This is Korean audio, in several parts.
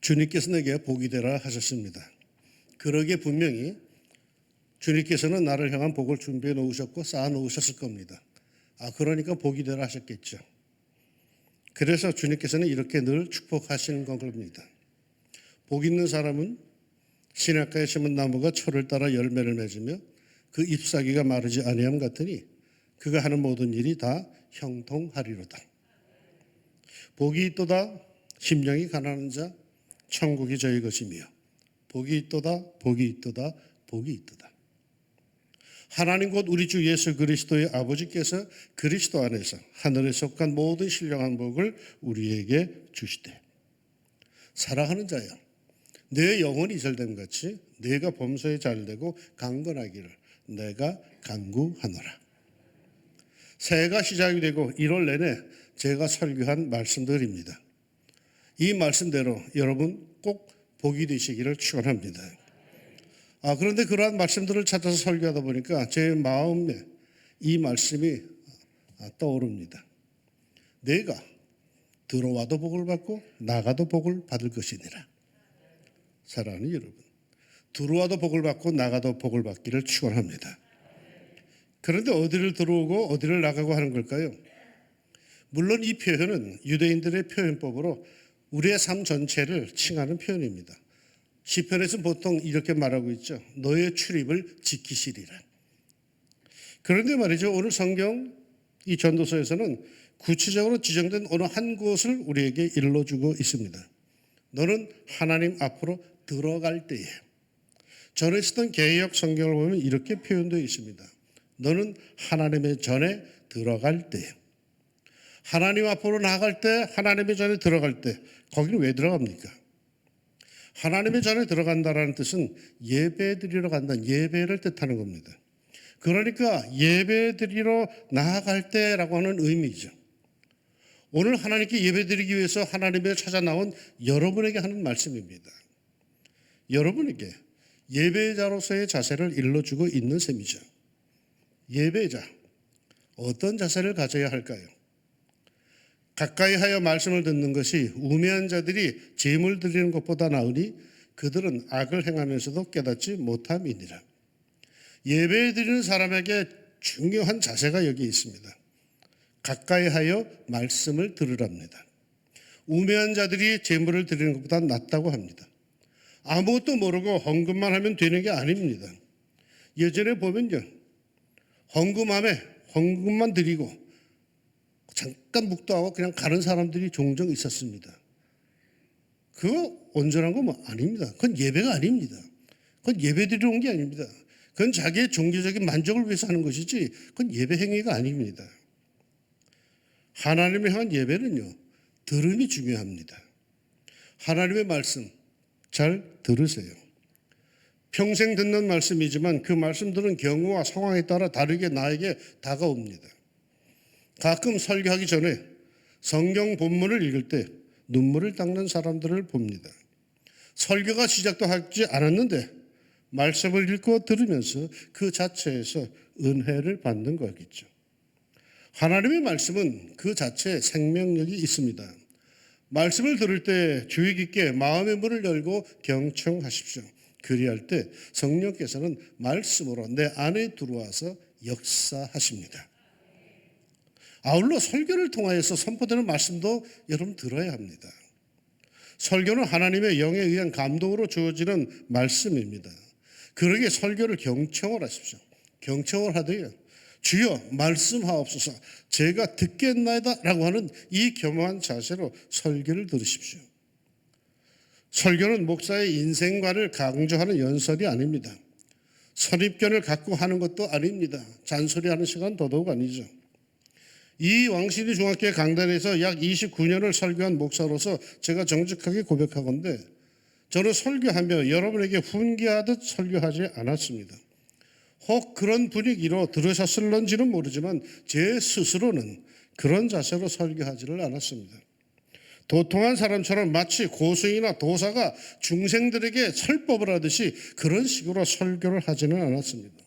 주님께서 내게 복이 되라 하셨습니다. 그러기에 분명히 주님께서는 나를 향한 복을 준비해 놓으셨고 쌓아 놓으셨을 겁니다. 그러니까 복이 되라 하셨겠죠. 그래서 주님께서는 이렇게 늘 축복하시는 겁니다. 복 있는 사람은 시냇가에 심은 나무가 철을 따라 열매를 맺으며 그 잎사귀가 마르지 아니함 같으니 그가 하는 모든 일이 다 형통하리로다. 복이 있도다 심령이 가난한 자 천국이 저희 것이며 복이 있도다 복이 있도다 복이 있도다. 하나님 곧 우리 주 예수 그리스도의 아버지께서 그리스도 안에서 하늘에 속한 모든 신령한 복을 우리에게 주시되 사랑하는 자여 내 영혼이 이절됨 같이 내가 범사에 잘되고 강건하기를 내가 간구하노라. 새해가 시작이 되고 1월 내내 제가 설교한 말씀들입니다. 이 말씀대로 여러분 꼭 복이 되시기를 축원합니다. 그런데 그러한 말씀들을 찾아서 설교하다 보니까 제 마음에 이 말씀이 떠오릅니다. 내가 들어와도 복을 받고 나가도 복을 받을 것이니라. 사랑하는 여러분, 들어와도 복을 받고 나가도 복을 받기를 축원합니다. 그런데 어디를 들어오고 어디를 나가고 하는 걸까요? 물론 이 표현은 유대인들의 표현법으로 우리의 삶 전체를 칭하는 표현입니다. 시편에서는 보통 이렇게 말하고 있죠. 너의 출입을 지키시리라. 그런데 말이죠. 오늘 성경 이 전도서에서는 구체적으로 지정된 어느 한 곳을 우리에게 일러주고 있습니다. 너는 하나님 앞으로 들어갈 때에, 전에 쓰던 개역 성경을 보면 이렇게 표현되어 있습니다. 너는 하나님의 전에 들어갈 때에. 하나님 앞으로 나아갈 때, 하나님의 전에 들어갈 때, 거기는 왜 들어갑니까? 하나님의 전에 들어간다라는 뜻은 예배 드리러 간다는 예배를 뜻하는 겁니다. 그러니까 예배 드리러 나아갈 때라고 하는 의미죠. 오늘 하나님께 예배 드리기 위해서 하나님의 찾아 나온 여러분에게 하는 말씀입니다. 여러분에게 예배자로서의 자세를 일러주고 있는 셈이죠. 예배자, 어떤 자세를 가져야 할까요? 가까이 하여 말씀을 듣는 것이 우매한 자들이 제물 드리는 것보다 나으니 그들은 악을 행하면서도 깨닫지 못함이니라. 예배 드리는 사람에게 중요한 자세가 여기 있습니다. 가까이 하여 말씀을 들으랍니다. 우매한 자들이 제물을 드리는 것보다 낫다고 합니다. 아무것도 모르고 헌금만 하면 되는 게 아닙니다. 예전에 보면요, 헌금만 드리고 잠깐 묵도하고 그냥 가는 사람들이 종종 있었습니다. 그거 온전한 거 아닙니다. 그건 예배가 아닙니다. 그건 예배 드리러 온 게 아닙니다. 그건 자기의 종교적인 만족을 위해서 하는 것이지 그건 예배 행위가 아닙니다. 하나님을 향한 예배는요, 들음이 중요합니다. 하나님의 말씀 잘 들으세요. 평생 듣는 말씀이지만 그 말씀들은 경우와 상황에 따라 다르게 나에게 다가옵니다. 가끔 설교하기 전에 성경 본문을 읽을 때 눈물을 닦는 사람들을 봅니다. 설교가 시작도 하지 않았는데 말씀을 읽고 들으면서 그 자체에서 은혜를 받는 거겠죠. 하나님의 말씀은 그 자체에 생명력이 있습니다. 말씀을 들을 때 주의 깊게 마음의 문을 열고 경청하십시오. 그리할 때 성령께서는 말씀으로 내 안에 들어와서 역사하십니다. 아울러 설교를 통하여서 선포되는 말씀도 여러분 들어야 합니다. 설교는 하나님의 영에 의한 감동으로 주어지는 말씀입니다. 그러기에 설교를 경청을 하십시오. 경청을 하되 주여 말씀하옵소서 제가 듣겠나이다 라고 하는 이 겸허한 자세로 설교를 들으십시오. 설교는 목사의 인생관을 강조하는 연설이 아닙니다. 선입견을 갖고 하는 것도 아닙니다. 잔소리하는 시간 더더욱 아니죠. 이 왕신이 중학교 강단에서 약 29년을 설교한 목사로서 제가 정직하게 고백하건대 저는 설교하며 여러분에게 훈계하듯 설교하지 않았습니다. 혹 그런 분위기로 들으셨을런지는 모르지만 제 스스로는 그런 자세로 설교하지를 않았습니다. 도통한 사람처럼 마치 고승이나 도사가 중생들에게 설법을 하듯이 그런 식으로 설교를 하지는 않았습니다.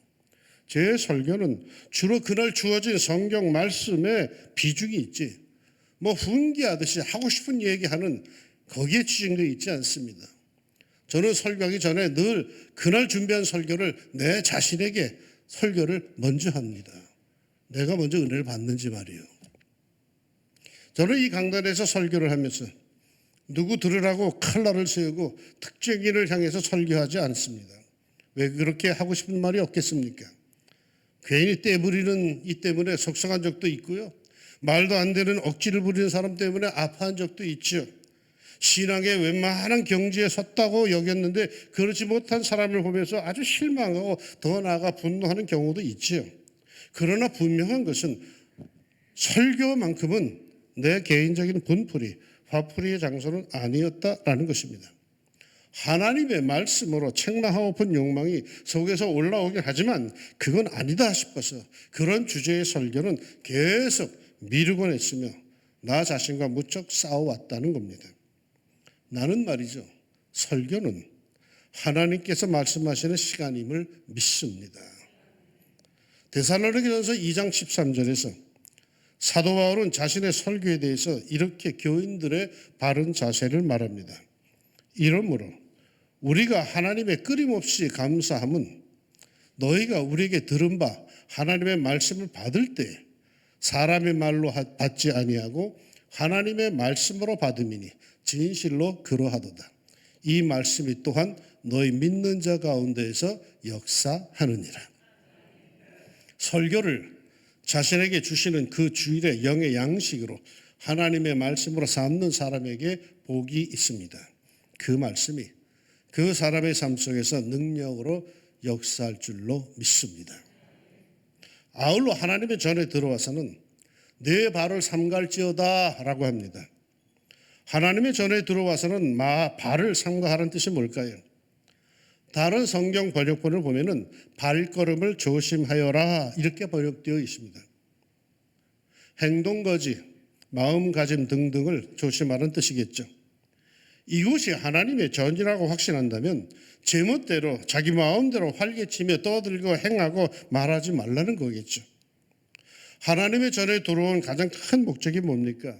제 설교는 주로 그날 주어진 성경 말씀에 비중이 있지 훈계하듯이 하고 싶은 얘기하는 거기에 치중되어 있지 않습니다. 저는 설교하기 전에 늘 그날 준비한 설교를 내 자신에게 설교를 먼저 합니다. 내가 먼저 은혜를 받는지 말이에요. 저는 이 강단에서 설교를 하면서 누구 들으라고 칼날을 세우고 특정인을 향해서 설교하지 않습니다. 왜 그렇게 하고 싶은 말이 없겠습니까? 괜히 떼부리는 이 때문에 속상한 적도 있고요. 말도 안 되는 억지를 부리는 사람 때문에 아파한 적도 있죠. 신앙의 웬만한 경지에 섰다고 여겼는데 그렇지 못한 사람을 보면서 아주 실망하고 더 나아가 분노하는 경우도 있죠. 그러나 분명한 것은 설교만큼은 내 개인적인 분풀이, 화풀이의 장소는 아니었다라는 것입니다. 하나님의 말씀으로 책망하고픈 욕망이 속에서 올라오긴 하지만 그건 아니다 싶어서 그런 주제의 설교는 계속 미루곤 했으며 나 자신과 무척 싸워왔다는 겁니다. 나는 말이죠. 설교는 하나님께서 말씀하시는 시간임을 믿습니다. 데살로니가전서 2장 13절에서 사도 바울은 자신의 설교에 대해서 이렇게 교인들의 바른 자세를 말합니다. 이러므로 우리가 하나님의 끊임없이 감사함은 너희가 우리에게 들은 바 하나님의 말씀을 받을 때 사람의 말로 받지 아니하고 하나님의 말씀으로 받음이니 진실로 그러하도다. 이 말씀이 또한 너희 믿는 자 가운데에서 역사하느니라. 설교를 자신에게 주시는 그 주일의 영의 양식으로 하나님의 말씀으로 삼는 사람에게 복이 있습니다. 그 말씀이 그 사람의 삶 속에서 능력으로 역사할 줄로 믿습니다. 아울러 하나님의 전에 들어와서는 내 발을 삼갈지어다 라고 합니다. 하나님의 전에 들어와서는 발을 삼가하라는 뜻이 뭘까요? 다른 성경 번역본을 보면은 발걸음을 조심하여라 이렇게 번역되어 있습니다. 행동거지, 마음가짐 등등을 조심하라는 뜻이겠죠. 이것이 하나님의 전이라고 확신한다면 제멋대로 자기 마음대로 활개치며 떠들고 행하고 말하지 말라는 거겠죠. 하나님의 전에 들어온 가장 큰 목적이 뭡니까?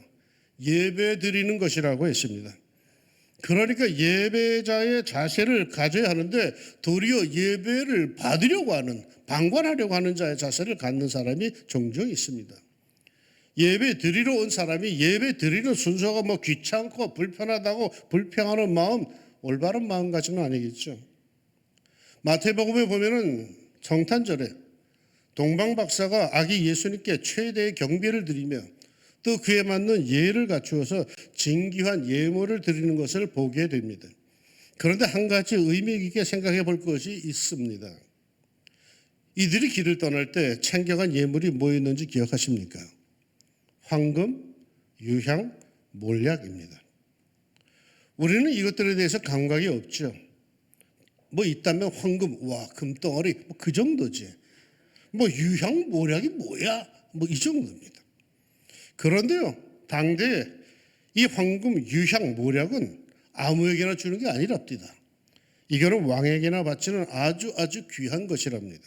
예배 드리는 것이라고 했습니다. 그러니까 예배자의 자세를 가져야 하는데 도리어 예배를 받으려고 하는, 방관하려고 하는 자의 자세를 갖는 사람이 종종 있습니다. 예배 드리러 온 사람이 예배 드리는 순서가 귀찮고 불편하다고 불평하는 마음, 올바른 마음가짐은 아니겠죠. 마태복음에 보면은 성탄절에 동방박사가 아기 예수님께 최대의 경배를 드리며 또 그에 맞는 예를 갖추어서 진귀한 예물을 드리는 것을 보게 됩니다. 그런데 한 가지 의미 있게 생각해 볼 것이 있습니다. 이들이 길을 떠날 때 챙겨간 예물이 뭐였는지 기억하십니까? 황금, 유향, 몰약입니다. 우리는 이것들에 대해서 감각이 없죠. 있다면 황금, 와, 금덩어리, 그 정도지. 유향, 몰약이 뭐야? 이 정도입니다. 그런데요, 당대에 이 황금, 유향, 몰약은 아무에게나 주는 게 아니랍니다. 이거는 왕에게나 바치는 아주 귀한 것이랍니다.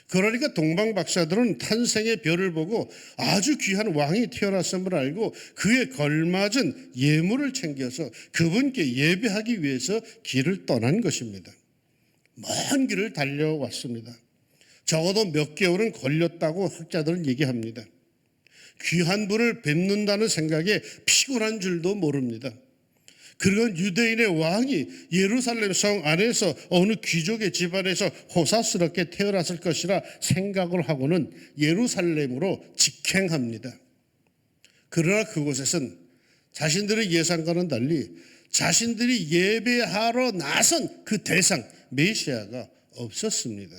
그러니까 동방박사들은 탄생의 별을 보고 아주 귀한 왕이 태어났음을 알고 그에 걸맞은 예물을 챙겨서 그분께 예배하기 위해서 길을 떠난 것입니다. 먼 길을 달려왔습니다. 적어도 몇 개월은 걸렸다고 학자들은 얘기합니다. 귀한 분을 뵙는다는 생각에 피곤한 줄도 모릅니다. 그런 유대인의 왕이 예루살렘 성 안에서 어느 귀족의 집안에서 호사스럽게 태어났을 것이라 생각을 하고는 예루살렘으로 직행합니다. 그러나 그곳에선 자신들의 예상과는 달리 자신들이 예배하러 나선 그 대상 메시아가 없었습니다.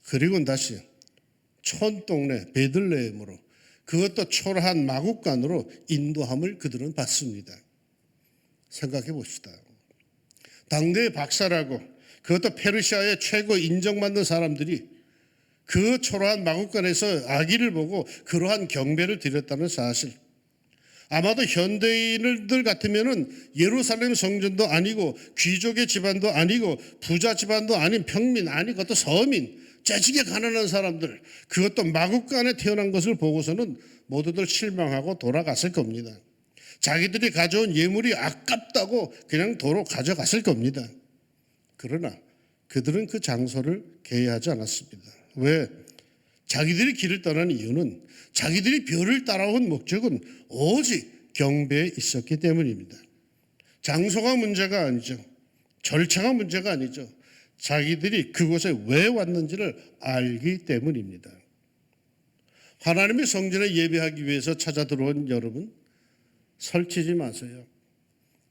그리고 다시 촌동네 베들레헴으로, 그것도 초라한 마국간으로 인도함을 그들은 받습니다. 생각해 봅시다. 당대의 박사라고, 그것도 페르시아의 최고 인정받는 사람들이 그 초라한 마국간에서 아기를 보고 그러한 경배를 드렸다는 사실. 아마도 현대인들 같으면은 예루살렘 성전도 아니고 귀족의 집안도 아니고 부자 집안도 아닌 평민, 아니 그것도 서민, 재치게 가난한 사람들, 그것도 마국간에 태어난 것을 보고서는 모두들 실망하고 돌아갔을 겁니다. 자기들이 가져온 예물이 아깝다고 그냥 도로 가져갔을 겁니다. 그러나 그들은 그 장소를 개의하지 않았습니다. 왜? 자기들이 길을 떠난 이유는 자기들이 별을 따라온 목적은 오직 경배에 있었기 때문입니다. 장소가 문제가 아니죠. 절차가 문제가 아니죠. 자기들이 그곳에 왜 왔는지를 알기 때문입니다. 하나님의 성전에 예배하기 위해서 찾아 들어온 여러분, 설치지 마세요.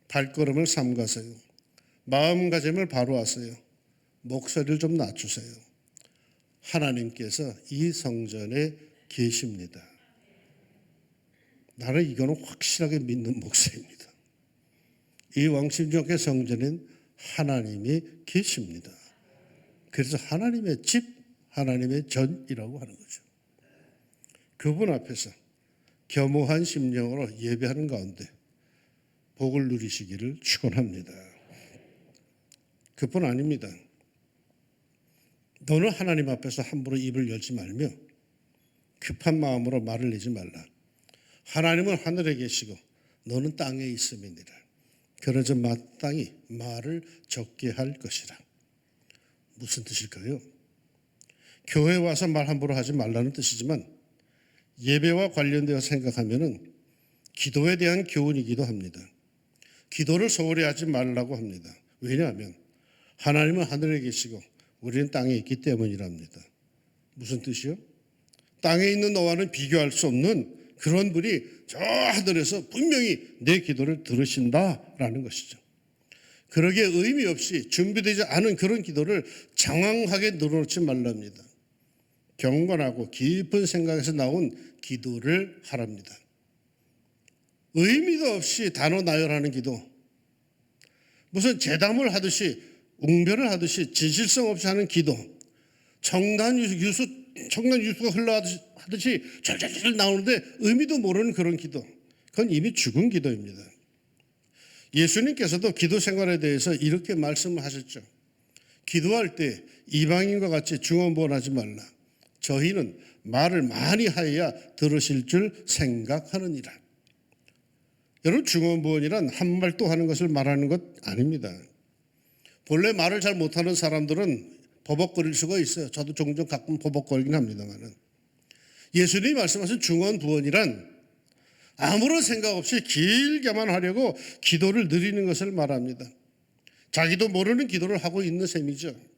발걸음을 삼가세요. 마음가짐을 바로 하세요. 목소리를 좀 낮추세요. 하나님께서 이 성전에 계십니다. 나는 이거는 확실하게 믿는 목사입니다. 이 왕십리교회 성전엔 하나님이 계십니다. 그래서 하나님의 집, 하나님의 전이라고 하는 거죠. 그분 앞에서 겸허한 심령으로 예배하는 가운데 복을 누리시기를 축원합니다. 그뿐 아닙니다. 너는 하나님 앞에서 함부로 입을 열지 말며 급한 마음으로 말을 내지 말라. 하나님은 하늘에 계시고 너는 땅에 있음이니라. 그러자 마땅히 말을 적게 할 것이라. 무슨 뜻일까요? 교회에 와서 말 함부로 하지 말라는 뜻이지만 예배와 관련되어 생각하면은 기도에 대한 교훈이기도 합니다. 기도를 소홀히 하지 말라고 합니다. 왜냐하면 하나님은 하늘에 계시고 우리는 땅에 있기 때문이랍니다. 무슨 뜻이요? 땅에 있는 너와는 비교할 수 없는 그런 분이 저 하늘에서 분명히 내 기도를 들으신다라는 것이죠. 그러기에 의미 없이 준비되지 않은 그런 기도를 장황하게 늘어놓지 말랍니다. 경건하고 깊은 생각에서 나온 기도를 하랍니다. 의미도 없이 단어 나열하는 기도, 무슨 제담을 하듯이 웅변을 하듯이 진실성 없이 하는 기도, 청단 유수가 흘러하듯이 절절절 나오는데 의미도 모르는 그런 기도, 그건 이미 죽은 기도입니다. 예수님께서도 기도 생활에 대해서 이렇게 말씀을 하셨죠. 기도할 때 이방인과 같이 중언부언하지 말라. 저희는 말을 많이 하여야 들으실 줄 생각하느니라. 여러분, 중언부언이란 한 말 또 하는 것을 말하는 것 아닙니다. 본래 말을 잘 못하는 사람들은 버벅거릴 수가 있어요. 저도 종종 가끔 버벅거리긴 합니다만은. 예수님이 말씀하신 중언부언이란 아무런 생각 없이 길게만 하려고 기도를 늘리는 것을 말합니다. 자기도 모르는 기도를 하고 있는 셈이죠.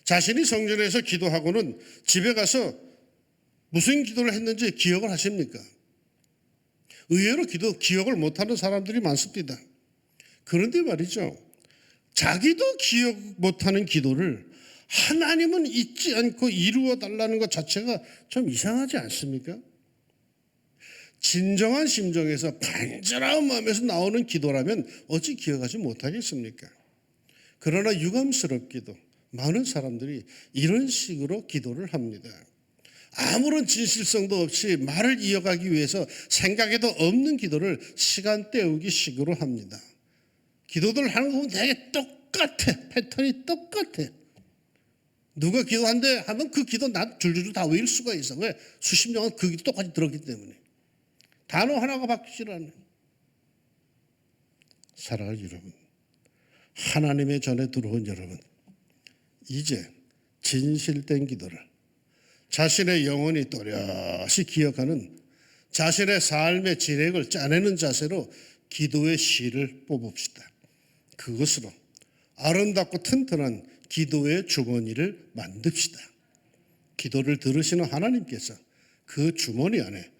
자신이 성전에서 기도하고는 집에 가서 무슨 기도를 했는지 기억을 하십니까? 의외로 기억을 못하는 사람들이 많습니다. 그런데 말이죠, 자기도 기억 못하는 기도를 하나님은 잊지 않고 이루어 달라는 것 자체가 좀 이상하지 않습니까? 진정한 심정에서 간절한 마음에서 나오는 기도라면 어찌 기억하지 못하겠습니까? 그러나 유감스럽게도 많은 사람들이 이런 식으로 기도를 합니다. 아무런 진실성도 없이 말을 이어가기 위해서 생각에도 없는 기도를 시간 때우기 식으로 합니다. 기도들 하는 거 보면 되게 똑같아. 패턴이 똑같아. 누가 기도한대 하면 그 기도 난 줄줄줄 다 외울 수가 있어. 왜? 수십 년은 그 기도 똑같이 들었기 때문에. 단어 하나가 바뀌질 않아요. 사랑하는 여러분, 하나님의 전에 들어온 여러분, 이제 진실된 기도를 자신의 영혼이 또렷이 기억하는 자신의 삶의 진액을 짜내는 자세로 기도의 실을 뽑읍시다. 그것으로 아름답고 튼튼한 기도의 주머니를 만듭시다. 기도를 들으시는 하나님께서 그 주머니 안에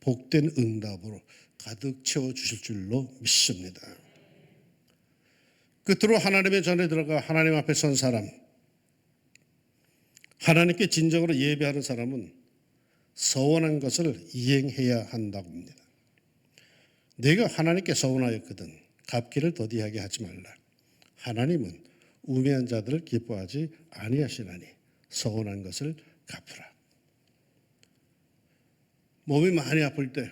복된 응답으로 가득 채워주실 줄로 믿습니다. 끝으로 하나님의 전에 들어가 하나님 앞에 선 사람, 하나님께 진정으로 예배하는 사람은 서원한 것을 이행해야 한다고 합니다. 내가 하나님께 서원하였거든 갚기를 더디하게 하지 말라. 하나님은 우매한 자들을 기뻐하지 아니하시나니 서원한 것을 갚으라. 몸이 많이 아플 때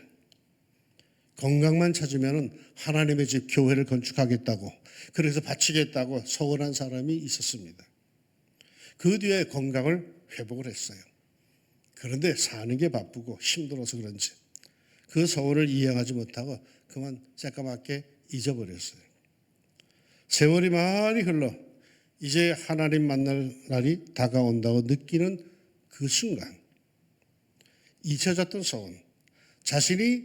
건강만 찾으면 하나님의 집 교회를 건축하겠다고, 그래서 바치겠다고 서원한 사람이 있었습니다. 그 뒤에 건강을 회복을 했어요. 그런데 사는 게 바쁘고 힘들어서 그런지 그 소원을 이행하지 못하고 그만 새까맣게 잊어버렸어요. 세월이 많이 흘러 이제 하나님 만날 날이 다가온다고 느끼는 그 순간 잊혀졌던 소원, 자신이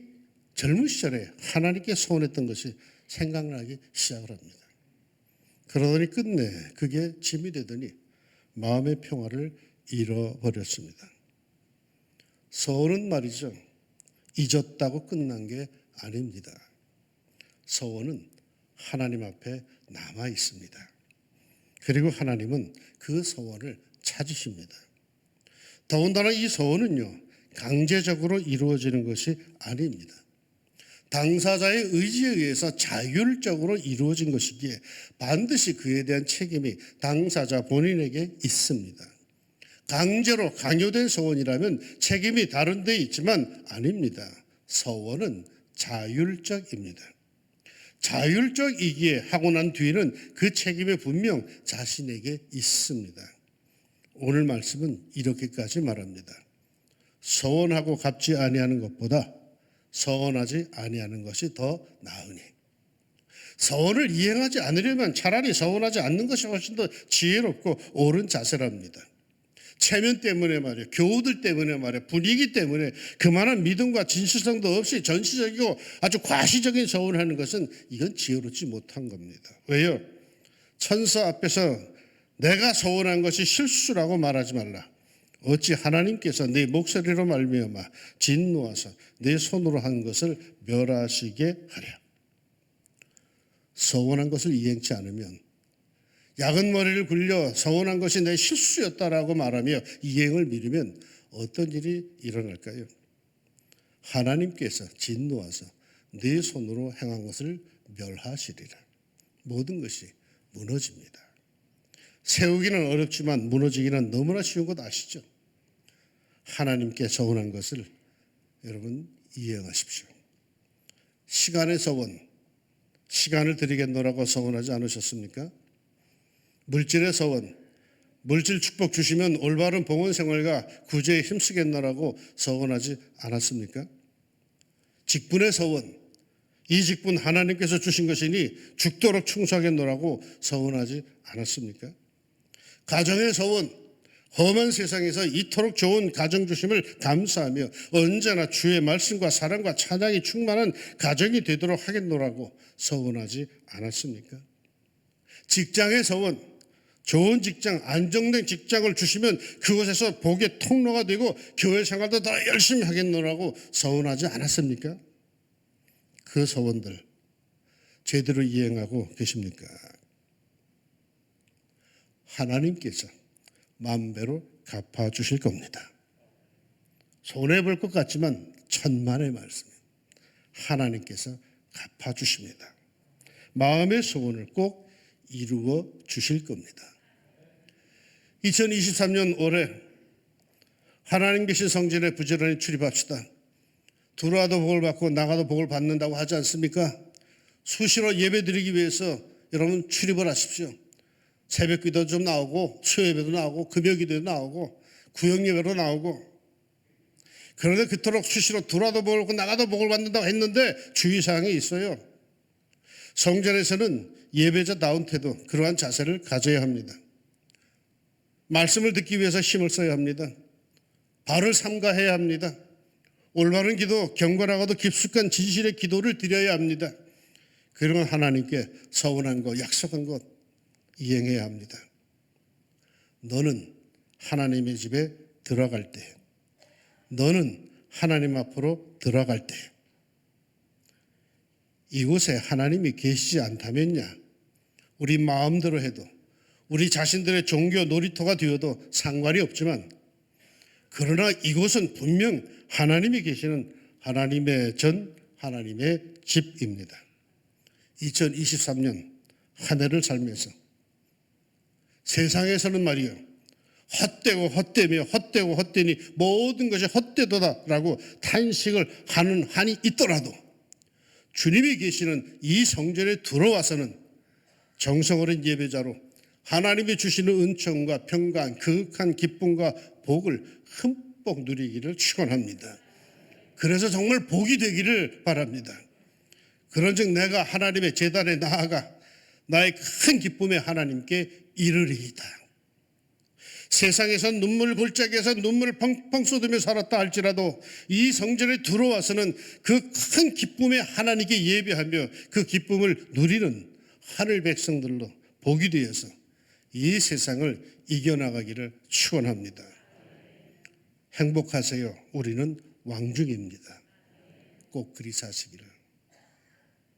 젊은 시절에 하나님께 소원했던 것이 생각나기 시작을 합니다. 그러더니 끝내 그게 짐이 되더니 마음의 평화를 잃어버렸습니다. 소원은 말이죠, 잊었다고 끝난 게 아닙니다. 소원은 하나님 앞에 남아 있습니다. 그리고 하나님은 그 소원을 찾으십니다. 더군다나 이 소원은요, 강제적으로 이루어지는 것이 아닙니다. 당사자의 의지에 의해서 자율적으로 이루어진 것이기에 반드시 그에 대한 책임이 당사자 본인에게 있습니다. 강제로 강요된 소원이라면 책임이 다른 데 있지만 아닙니다. 소원은 자율적입니다. 자율적이기에 하고 난 뒤에는 그 책임이 분명 자신에게 있습니다. 오늘 말씀은 이렇게까지 말합니다. 소원하고 갚지 아니하는 것보다 소원하지 아니하는 것이 더 나으니. 소원을 이행하지 않으려면 차라리 소원하지 않는 것이 훨씬 더 지혜롭고 옳은 자세랍니다. 체면 때문에 말이에요. 교우들 때문에 말이에요. 분위기 때문에 그만한 믿음과 진실성도 없이 전시적이고 아주 과시적인 소원을 하는 것은 이건 지혜롭지 못한 겁니다. 왜요? 천사 앞에서 내가 소원한 것이 실수라고 말하지 말라. 어찌 하나님께서 내 목소리로 말미암아 진노하사 내 손으로 한 것을 멸하시게 하랴. 소원한 것을 이행치 않으면 야근 머리를 굴려 소원한 것이 내 실수였다라고 말하며 이행을 미루면 어떤 일이 일어날까요? 하나님께서 진노하사 내 손으로 행한 것을 멸하시리라. 모든 것이 무너집니다. 세우기는 어렵지만 무너지기는 너무나 쉬운 것 아시죠? 하나님께 소원한 것을 여러분 이행하십시오. 시간의 소원, 시간을 드리겠노라고 소원하지 않으셨습니까? 물질의 소원, 물질 축복 주시면 올바른 봉헌 생활과 구제에 힘쓰겠노라고 소원하지 않았습니까? 직분의 소원, 이 직분 하나님께서 주신 것이니 죽도록 충성하겠노라고 소원하지 않았습니까? 가정의 소원, 험한 세상에서 이토록 좋은 가정 주심을 감사하며 언제나 주의 말씀과 사랑과 찬양이 충만한 가정이 되도록 하겠노라고 소원하지 않았습니까? 직장의 소원, 좋은 직장, 안정된 직장을 주시면 그곳에서 복의 통로가 되고 교회 생활도 더 열심히 하겠노라고 소원하지 않았습니까? 그 소원들 제대로 이행하고 계십니까? 하나님께서 만배로 갚아주실 겁니다. 손해볼 것 같지만 천만의 말씀, 하나님께서 갚아주십니다. 마음의 소원을 꼭 이루어 주실 겁니다. 2023년 올해 하나님 계신 성전에 부지런히 출입합시다. 들어와도 복을 받고 나가도 복을 받는다고 하지 않습니까? 수시로 예배 드리기 위해서 여러분 출입을 하십시오. 새벽기도 좀 나오고 수요예배도 나오고 금요기도도 나오고 구역예배도 나오고. 그런데 그토록 수시로 들어와도 복을 받고 나가도 복을 받는다고 했는데 주의사항이 있어요. 성전에서는 예배자다운 태도, 그러한 자세를 가져야 합니다. 말씀을 듣기 위해서 힘을 써야 합니다. 발을 삼가해야 합니다. 올바른 기도, 경건하고도 깊숙한 진실의 기도를 드려야 합니다. 그러면 하나님께 서원한 것, 약속한 것 이행해야 합니다. 너는 하나님의 집에 들어갈 때, 너는 하나님 앞으로 들어갈 때 이곳에 하나님이 계시지 않다면야 우리 마음대로 해도 우리 자신들의 종교 놀이터가 되어도 상관이 없지만, 그러나 이곳은 분명 하나님이 계시는 하나님의 전, 하나님의 집입니다. 2023년 한 해를 살면서 세상에서는 말이요, 헛되고 헛되며 헛되고 헛되니 모든 것이 헛되도다라고 탄식을 하는 한이 있더라도 주님이 계시는 이 성전에 들어와서는 정성 어린 예배자로 하나님이 주시는 은총과 평강, 그윽한 기쁨과 복을 흠뻑 누리기를 축원합니다. 그래서 정말 복이 되기를 바랍니다. 그런즉 내가 하나님의 제단에 나아가 나의 큰 기쁨에 하나님께 이르리이다. 세상에서 눈물 골짜기에서 눈물을 펑펑 쏟으며 살았다 할지라도 이 성전에 들어와서는 그 큰 기쁨에 하나님께 예배하며 그 기쁨을 누리는 하늘 백성들로 복이 되어서 이 세상을 이겨나가기를 축원합니다. 행복하세요. 우리는 왕중입니다. 꼭 그리 사시기를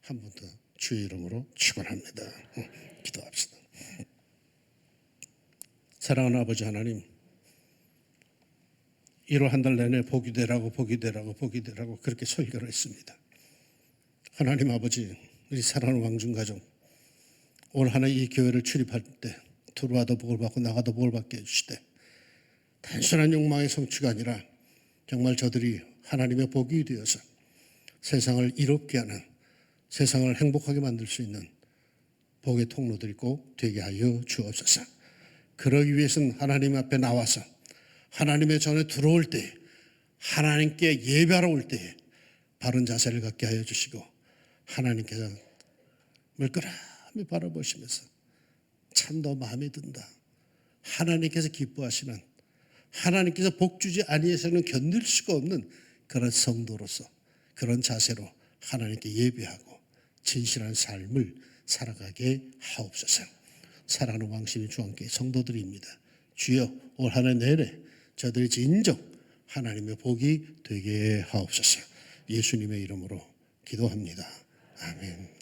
한 번 더 주의 이름으로 축원합니다. 기도합시다. 사랑하는 아버지 하나님, 1월 한 달 내내 복이 되라고 복이 되라고 복이 되라고 그렇게 설교를 했습니다. 하나님 아버지, 우리 사랑하는 왕중 가정, 올 한 해 이 교회를 출입할 때 들어와도 복을 받고 나가도 복을 받게 해주시되 단순한 욕망의 성취가 아니라 정말 저들이 하나님의 복이 되어서 세상을 이롭게 하는, 세상을 행복하게 만들 수 있는 복의 통로들이 꼭 되게 하여 주옵소서. 그러기 위해서는 하나님 앞에 나와서 하나님의 전에 들어올 때, 하나님께 예배하러 올 때 바른 자세를 갖게 하여 주시고 하나님께서 물끄러미 바라보시면서 참 너 마음에 든다, 하나님께서 기뻐하시는, 하나님께서 복 주지 아니해서는 견딜 수가 없는 그런 성도로서 그런 자세로 하나님께 예배하고 진실한 삶을 살아가게 하옵소서. 사랑하는 왕심이 주 함께 성도들입니다. 주여, 올 한 해 내내 저들이 진정 하나님의 복이 되게 하옵소서. 예수님의 이름으로 기도합니다. 아멘.